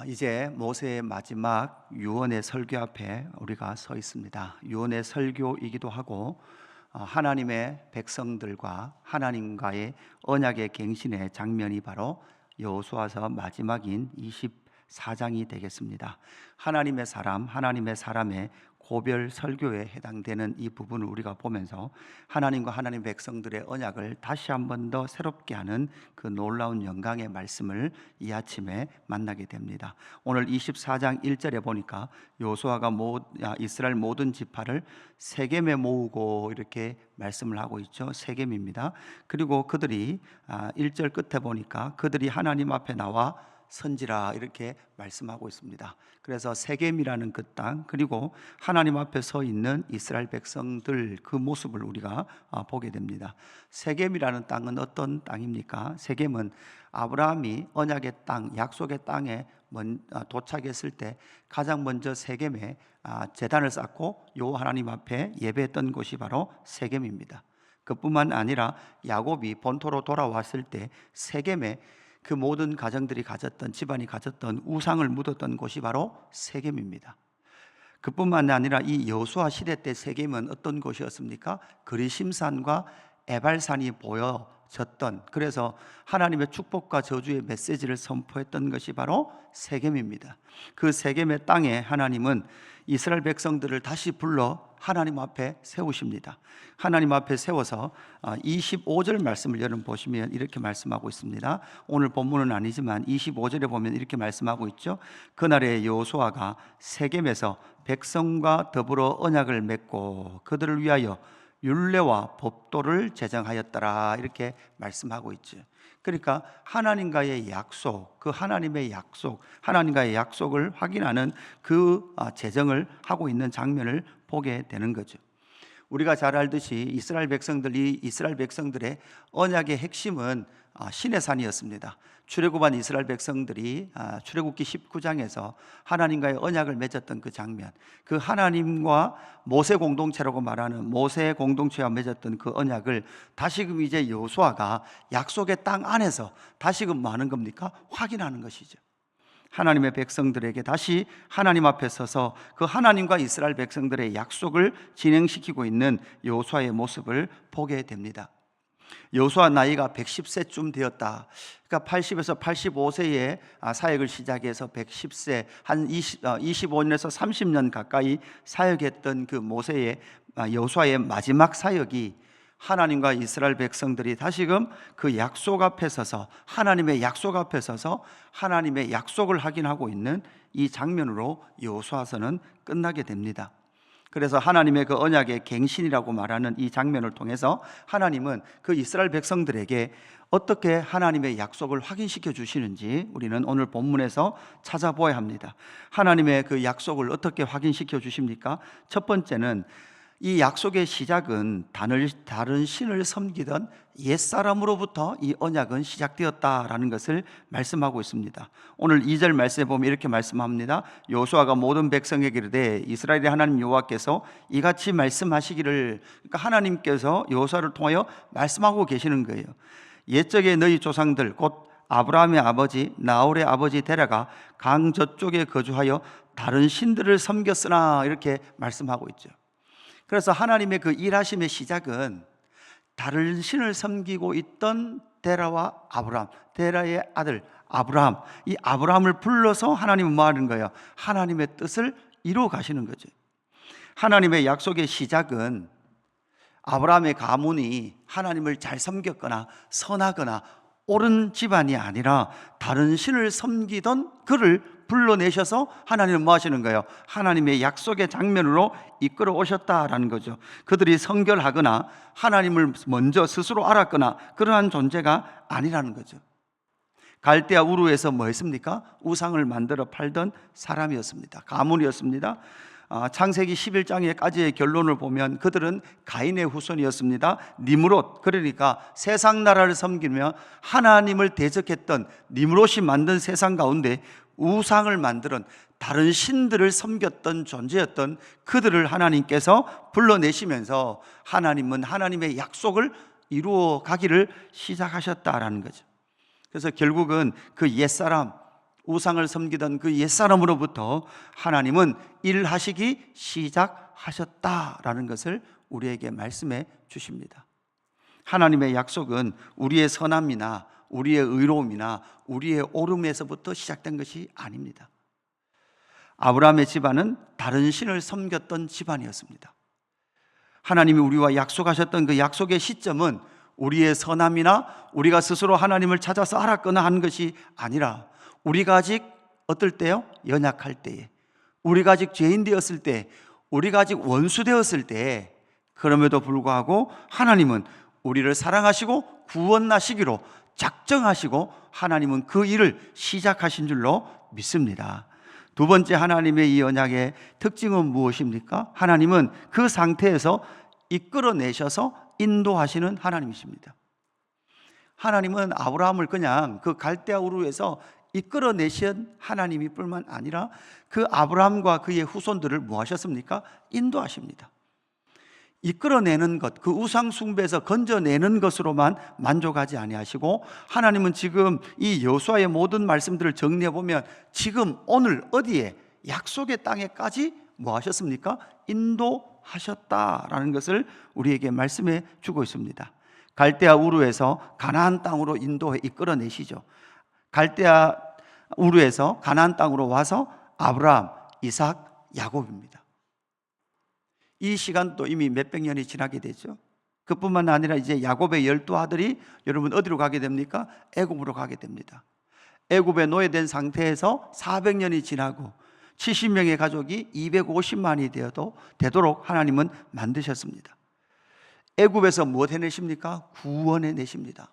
이제 모세의 마지막 유언의 설교 앞에 우리가 서 있습니다. 유언의 설교이기도 하고 하나님의 백성들과 하나님과의 언약의 갱신의 장면이 바로 여호수아서 마지막인 24장이 되겠습니다. 하나님의 사람, 하나님의 사람의 고별 설교에 해당되는 이 부분을 우리가 보면서 하나님과 하나님 백성들의 언약을 다시 한 번 더 새롭게 하는 그 놀라운 영광의 말씀을 이 아침에 만나게 됩니다. 오늘 24장 1절에 보니까 여호수아가 이스라엘 모든 지파를 세겜에 모으고 이렇게 말씀을 하고 있죠. 세겜입니다. 그리고 그들이 1절 끝에 보니까 그들이 하나님 앞에 나와 선지라 이렇게 말씀하고 있습니다. 그래서 세겜이라는 그 땅, 그리고 하나님 앞에 서 있는 이스라엘 백성들 그 모습을 우리가 보게 됩니다. 세겜이라는 땅은 어떤 땅입니까? 세겜은 아브라함이 언약의 땅, 약속의 땅에 도착했을 때 가장 먼저 세겜에 제단을 쌓고 여호와 하나님 앞에 예배했던 곳이 바로 세겜입니다. 그뿐만 아니라 야곱이 본토로 돌아왔을 때 세겜에 그 모든 가정들이 가졌던, 집안이 가졌던 우상을 묻었던 곳이 바로 세겜입니다. 그뿐만 아니라 이 여호수아 시대 때 세겜은 어떤 곳이었습니까? 그리심산과 에발산이 보여졌던, 그래서 하나님의 축복과 저주의 메시지를 선포했던 것이 바로 세겜입니다. 그 세겜의 땅에 하나님은 이스라엘 백성들을 다시 불러 하나님 앞에 세우십니다. 하나님 앞에 세워서 25절 말씀을 여러분 보시면 이렇게 말씀하고 있습니다. 오늘 본문은 아니지만 25절에 보면 이렇게 말씀하고 있죠. 그날에 여호수아가 세겜에서 백성과 더불어 언약을 맺고 그들을 위하여 율례와 법도를 제정하였더라 이렇게 말씀하고 있죠. 그러니까 하나님과의 약속, 그 하나님의 약속, 하나님과의 약속을 확인하는 그 제정을 하고 있는 장면을 보게 되는 거죠. 우리가 잘 알듯이 이스라엘 백성들의 언약의 핵심은 시내산이었습니다. 출애굽한 이스라엘 백성들이 출애굽기 19장에서 하나님과의 언약을 맺었던 그 장면, 그 하나님과 모세 공동체라고 말하는 모세 공동체와 맺었던 그 언약을 다시금 이제 여호수아가 약속의 땅 안에서 다시금 뭐 하는 겁니까? 확인하는 것이죠. 하나님의 백성들에게 다시 하나님 앞에 서서 그 하나님과 이스라엘 백성들의 약속을 진행시키고 있는 여호수아의 모습을 보게 됩니다. 여호수아 나이가 110세쯤 되었다. 그러니까 80에서 85세에 사역을 시작해서 110세, 한 25년에서 30년 가까이 사역했던 그 모세의 여호수아의 마지막 사역이 하나님과 이스라엘 백성들이 다시금 그 약속 앞에 서서 하나님의 약속 앞에 서서 하나님의 약속을 확인하고 있는 이 장면으로 여호수아서는 끝나게 됩니다. 그래서 하나님의 그 언약의 갱신이라고 말하는 이 장면을 통해서 하나님은 그 이스라엘 백성들에게 어떻게 하나님의 약속을 확인시켜 주시는지 우리는 오늘 본문에서 찾아보아야 합니다. 하나님의 그 약속을 어떻게 확인시켜 주십니까? 첫 번째는 이 약속의 시작은 다른 신을 섬기던 옛사람으로부터 이 언약은 시작되었다라는 것을 말씀하고 있습니다. 오늘 2절 말씀에 보면 이렇게 말씀합니다. 여호수아가 모든 백성에게 이르되 이스라엘의 하나님 여호와께서 이같이 말씀하시기를, 그러니까 하나님께서 여호수아를 통하여 말씀하고 계시는 거예요. 옛적에 너희 조상들 곧 아브라함의 아버지 나홀의 아버지 데라가 강 저쪽에 거주하여 다른 신들을 섬겼으나 이렇게 말씀하고 있죠. 그래서 하나님의 그 일하심의 시작은 다른 신을 섬기고 있던 데라와 아브라함, 데라의 아들 아브라함, 이 아브라함을 불러서 하나님은 뭐 하는 거예요? 하나님의 뜻을 이루어 가시는 거죠. 하나님의 약속의 시작은 아브라함의 가문이 하나님을 잘 섬겼거나 선하거나 옳은 집안이 아니라 다른 신을 섬기던 그를 불러내셔서 하나님은 뭐 하시는 거예요? 하나님의 약속의 장면으로 이끌어 오셨다라는 거죠. 그들이 성결하거나 하나님을 먼저 스스로 알았거나 그러한 존재가 아니라는 거죠. 갈대아 우르에서 뭐 했습니까? 우상을 만들어 팔던 사람이었습니다. 가문이었습니다. 창세기 11장에까지의 결론을 보면 그들은 가인의 후손이었습니다. 니므롯, 그러니까 세상 나라를 섬기며 하나님을 대적했던 니므롯이 만든 세상 가운데 우상을 만드는 다른 신들을 섬겼던 존재였던 그들을 하나님께서 불러내시면서 하나님은 하나님의 약속을 이루어 가기를 시작하셨다라는 거죠. 그래서 결국은 그 옛사람, 우상을 섬기던 그 옛사람으로부터 하나님은 일하시기 시작하셨다라는 것을 우리에게 말씀해 주십니다. 하나님의 약속은 우리의 선함이나 우리의 의로움이나 우리의 옳음에서부터 시작된 것이 아닙니다. 아브라함의 집안은 다른 신을 섬겼던 집안이었습니다. 하나님이 우리와 약속하셨던 그 약속의 시점은 우리의 선함이나 우리가 스스로 하나님을 찾아서 알았거나 한 것이 아니라 우리가 아직 어떨 때요? 연약할 때에, 우리가 아직 죄인 되었을 때, 우리가 아직 원수 되었을 때에, 그럼에도 불구하고 하나님은 우리를 사랑하시고 구원하시기로 작정하시고 하나님은 그 일을 시작하신 줄로 믿습니다. 두 번째, 하나님의 이 언약의 특징은 무엇입니까? 하나님은 그 상태에서 이끌어내셔서 인도하시는 하나님이십니다. 하나님은 아브라함을 그냥 그 갈대아 우르에서 이끌어내신 하나님이 뿐만 아니라 그 아브라함과 그의 후손들을 뭐 하셨습니까? 인도하십니다. 이끌어내는 것, 그 우상 숭배에서 건져내는 것으로만 만족하지 아니하시고 하나님은 지금 이 여호수아의 모든 말씀들을 정리해 보면 지금 오늘 어디에 약속의 땅에까지 뭐 하셨습니까? 인도하셨다라는 것을 우리에게 말씀해 주고 있습니다. 갈대아 우르에서 가나안 땅으로 인도해 이끌어내시죠. 갈대아 우르에서 가나안 땅으로 와서 아브라함, 이삭, 야곱입니다. 이 시간도 이미 몇백 년이 지나게 되죠. 그뿐만 아니라 이제 야곱의 12아들이 여러분 어디로 가게 됩니까? 애굽으로 가게 됩니다. 애굽에 노예된 상태에서 400년이 지나고 70명의 가족이 250만이 되도록 하나님은 만드셨습니다. 애굽에서 무엇 해내십니까? 구원해내십니다.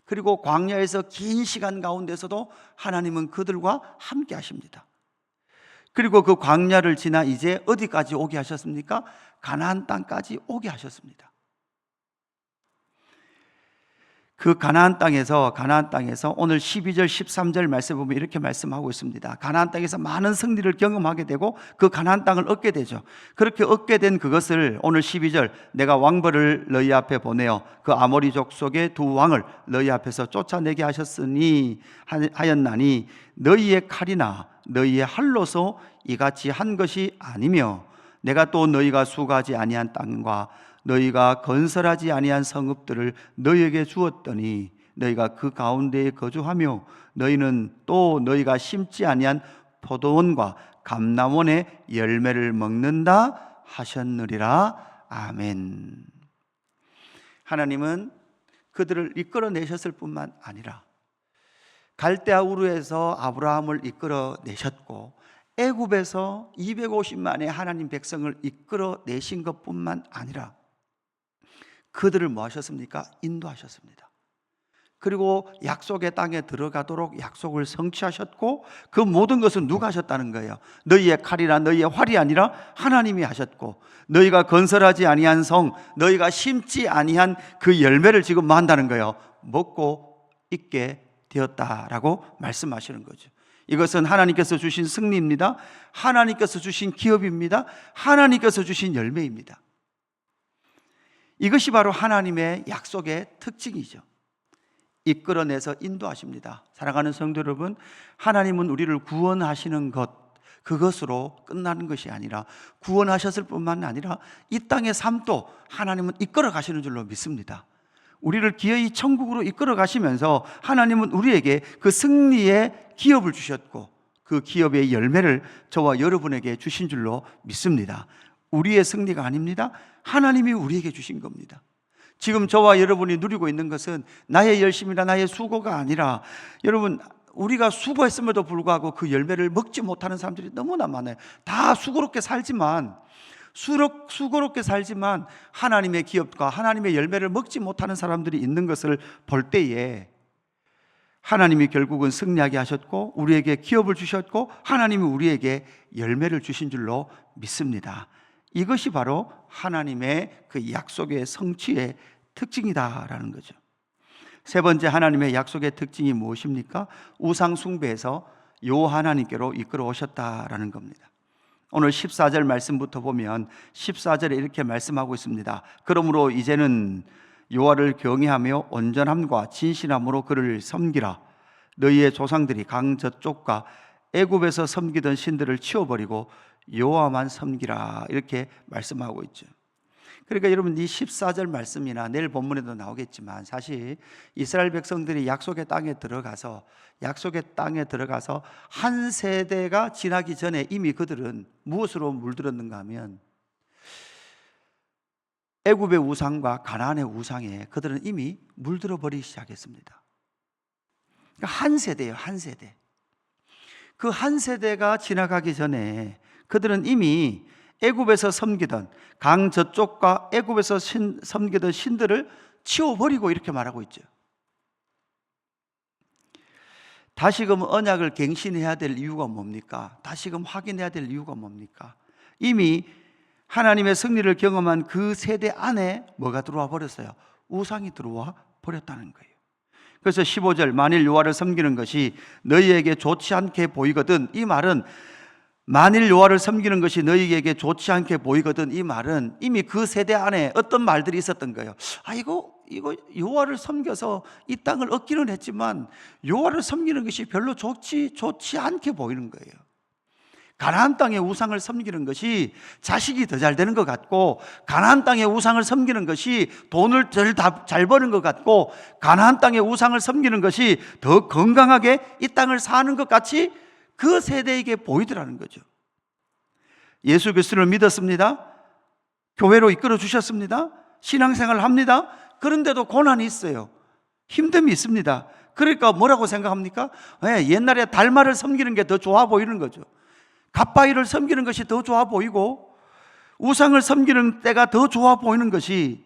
그리고 광야에서 긴 시간 가운데서도 하나님은 그들과 함께 하십니다. 그리고 그 광야를 지나 이제 어디까지 오게 하셨습니까? 가나안 땅까지 오게 하셨습니다. 그 가나안 땅에서 오늘 12절 13절 말씀 보면 이렇게 말씀하고 있습니다. 가나안 땅에서 많은 승리를 경험하게 되고 그 가나안 땅을 얻게 되죠. 그렇게 얻게 된 그것을 오늘 12절 내가 왕벌을 너희 앞에 보내어 그 아모리 족속의 두 왕을 너희 앞에서 쫓아내게 하였나니 너희의 칼이나 너희의 활로서 이같이 한 것이 아니며 내가 또 너희가 수고하지 아니한 땅과 너희가 건설하지 아니한 성읍들을 너희에게 주었더니 너희가 그 가운데에 거주하며 너희는 또 너희가 심지 아니한 포도원과 감람원의 열매를 먹는다 하셨느니라. 아멘. 하나님은 그들을 이끌어내셨을 뿐만 아니라 갈대아 우르에서 아브라함을 이끌어내셨고 애굽에서 250만의 하나님 백성을 이끌어내신 것뿐만 아니라 그들을 뭐 하셨습니까? 인도하셨습니다. 그리고 약속의 땅에 들어가도록 약속을 성취하셨고 그 모든 것은 누가 하셨다는 거예요? 너희의 칼이나 너희의 활이 아니라 하나님이 하셨고 너희가 건설하지 아니한 성, 너희가 심지 아니한 그 열매를 지금 뭐 한다는 거예요? 먹고 있게 되었다라고 말씀하시는 거죠. 이것은 하나님께서 주신 승리입니다. 하나님께서 주신 기업입니다. 하나님께서 주신 열매입니다. 이것이 바로 하나님의 약속의 특징이죠. 이끌어내서 인도하십니다. 사랑하는 성도 여러분, 하나님은 우리를 구원하시는 것, 그것으로 끝나는 것이 아니라 구원하셨을 뿐만 아니라 이 땅의 삶도 하나님은 이끌어 가시는 줄로 믿습니다. 우리를 기어이 천국으로 이끌어 가시면서 하나님은 우리에게 그 승리의 기업을 주셨고 그 기업의 열매를 저와 여러분에게 주신 줄로 믿습니다. 우리의 승리가 아닙니다. 하나님이 우리에게 주신 겁니다. 지금 저와 여러분이 누리고 있는 것은 나의 열심이나 나의 수고가 아니라 여러분 우리가 수고했음에도 불구하고 그 열매를 먹지 못하는 사람들이 너무나 많아요. 다 수고롭게 살지만 하나님의 기업과 하나님의 열매를 먹지 못하는 사람들이 있는 것을 볼 때에 하나님이 결국은 승리하게 하셨고 우리에게 기업을 주셨고 하나님이 우리에게 열매를 주신 줄로 믿습니다. 이것이 바로 하나님의 그 약속의 성취의 특징이다라는 거죠. 세 번째, 하나님의 약속의 특징이 무엇입니까? 우상 숭배에서 요 하나님께로 이끌어 오셨다라는 겁니다. 오늘 14절 말씀부터 보면 14절에 이렇게 말씀하고 있습니다. 그러므로 이제는 여호와를 경외하며 온전함과 진실함으로 그를 섬기라. 너희의 조상들이 강 저쪽과 애굽에서 섬기던 신들을 치워버리고 여호와만 섬기라, 이렇게 말씀하고 있죠. 그러니까 여러분, 이 14절 말씀이나 내일 본문에도 나오겠지만, 사실 이스라엘 백성들이 약속의 땅에 들어가서 한 세대가 지나기 전에 이미 그들은 무엇으로 물들었는가 하면 애굽의 우상과 가나안의 우상에 그들은 이미 물들어 버리기 시작했습니다. 그러니까 한 세대예요, 한 세대. 그 한 세대가 지나가기 전에 그들은 이미 애굽에서 섬기던 강 저쪽과 애굽에서 섬기던 신들을 치워버리고, 이렇게 말하고 있죠. 다시금 언약을 갱신해야 될 이유가 뭡니까? 다시금 확인해야 될 이유가 뭡니까? 이미 하나님의 승리를 경험한 그 세대 안에 뭐가 들어와 버렸어요? 우상이 들어와 버렸다는 거예요. 그래서 15절, 만일 여호와를 섬기는 것이 너희에게 좋지 않게 보이거든, 이 말은 만일 여호와를 섬기는 것이 너희에게 좋지 않게 보이거든, 이 말은 이미 그 세대 안에 어떤 말들이 있었던 거예요. 이거 여호와를 섬겨서 이 땅을 얻기는 했지만 여호와를 섬기는 것이 별로 좋지 않게 보이는 거예요. 가나안 땅의 우상을 섬기는 것이 자식이 더 잘 되는 것 같고, 가나안 땅의 우상을 섬기는 것이 돈을 잘 버는 것 같고, 가나안 땅의 우상을 섬기는 것이 더 건강하게 이 땅을 사는 것 같이 그 세대에게 보이더라는 거죠. 예수 그리스도를 믿었습니다. 교회로 이끌어 주셨습니다. 신앙생활을 합니다. 그런데도 고난이 있어요. 힘듦이 있습니다. 그러니까 뭐라고 생각합니까? 옛날에 달마를 섬기는 게 더 좋아 보이는 거죠. 갓바위를 섬기는 것이 더 좋아 보이고, 우상을 섬기는 때가 더 좋아 보이는 것이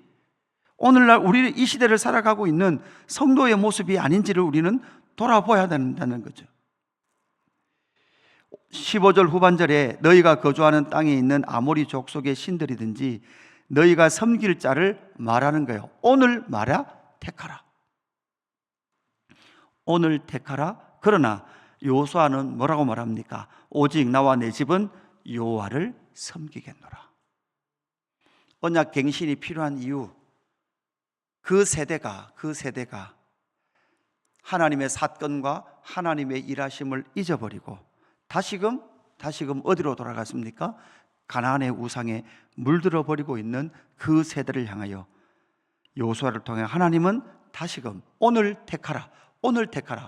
오늘날 우리 이 시대를 살아가고 있는 성도의 모습이 아닌지를 우리는 돌아봐야 된다는 거죠. 15절 후반절에 너희가 거주하는 땅에 있는 아모리 족속의 신들이든지 너희가 섬길 자를 말하는 거예요. 오늘 말야 택하라. 오늘 택하라. 그러나 여호수아는 뭐라고 말합니까? 오직 나와 내 집은 여호와를 섬기겠노라. 언약 갱신이 필요한 이유, 그 세대가 하나님의 사건과 하나님의 일하심을 잊어버리고 다시금 어디로 돌아갔습니까? 가나안의 우상에 물들어 버리고 있는 그 세대를 향하여 여호수아를 통해 하나님은 다시금 오늘 택하라.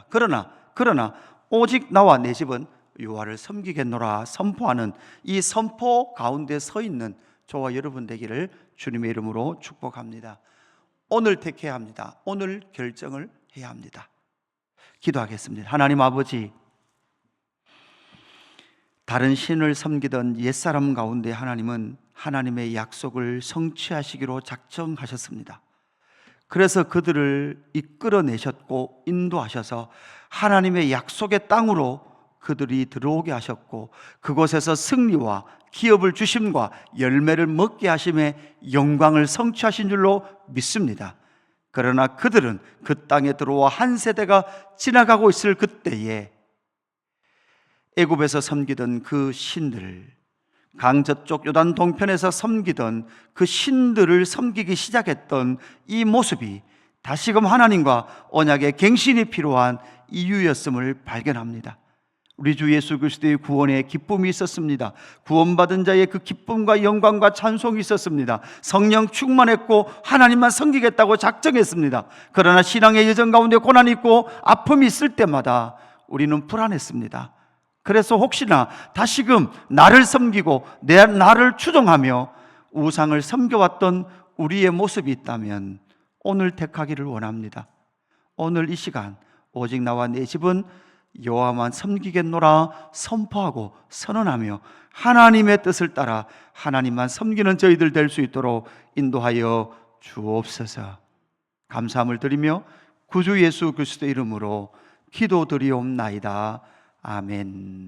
그러나 오직 나와 내 집은 여호와를 섬기겠노라 선포하는 이 선포 가운데 서 있는 저와 여러분 되기를 주님의 이름으로 축복합니다. 오늘 택해야 합니다. 오늘 결정을 해야 합니다. 기도하겠습니다. 하나님 아버지, 다른 신을 섬기던 옛사람 가운데 하나님은 하나님의 약속을 성취하시기로 작정하셨습니다. 그래서 그들을 이끌어내셨고 인도하셔서 하나님의 약속의 땅으로 그들이 들어오게 하셨고, 그곳에서 승리와 기업을 주심과 열매를 먹게 하심에 영광을 성취하신 줄로 믿습니다. 그러나 그들은 그 땅에 들어와 한 세대가 지나가고 있을 그때에 애굽에서 섬기던 그 신들, 강 저쪽 요단 동편에서 섬기던 그 신들을 섬기기 시작했던 이 모습이 다시금 하나님과 언약의 갱신이 필요한 이유였음을 발견합니다. 우리 주 예수 그리스도의 구원에 기쁨이 있었습니다. 구원받은 자의 그 기쁨과 영광과 찬송이 있었습니다. 성령 충만했고 하나님만 섬기겠다고 작정했습니다. 그러나 신앙의 여정 가운데 고난이 있고 아픔이 있을 때마다 우리는 불안했습니다. 그래서 혹시나 다시금 나를 섬기고 나를 추종하며 우상을 섬겨왔던 우리의 모습이 있다면 오늘 택하기를 원합니다. 오늘 이 시간 오직 나와 내 집은 여호와만 섬기겠노라 선포하고 선언하며 하나님의 뜻을 따라 하나님만 섬기는 저희들 될 수 있도록 인도하여 주옵소서. 감사함을 드리며 구주 예수 그리스도의 이름으로 기도드리옵나이다. 아멘.